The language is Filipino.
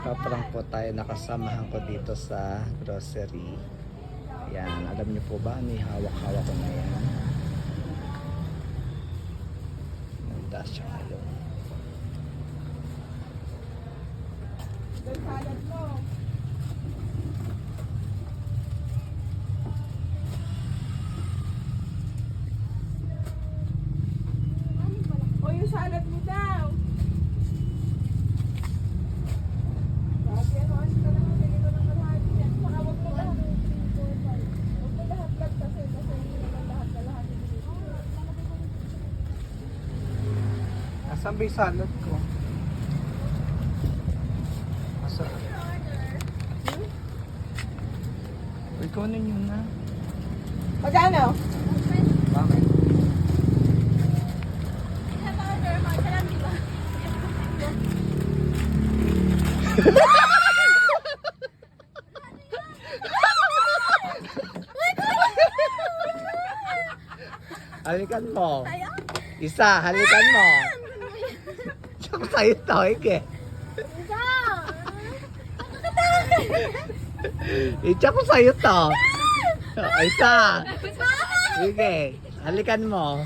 Nagpa-prank po tayo, nakasamahan ko dito sa grocery. Yan, alam niyo po ba, may hawak-hawak ko na yan. Nagda siya ngayon. O yung salad mo daw. Sabi ano, ano ka naman, hindi ko naman kalahati yan. Saka wag mo lahat. Wag mo lahat kasi hindi naman lahat kalahati. Asan ba yung salad ko? Asan? Ikaw na yun na. Magkano? Bakit? Halikan mo. Isa, halikan mo. Tsaka sa'yo to, Ike. Itsa ko sa'yo to. Isa. Sige, halikan mo.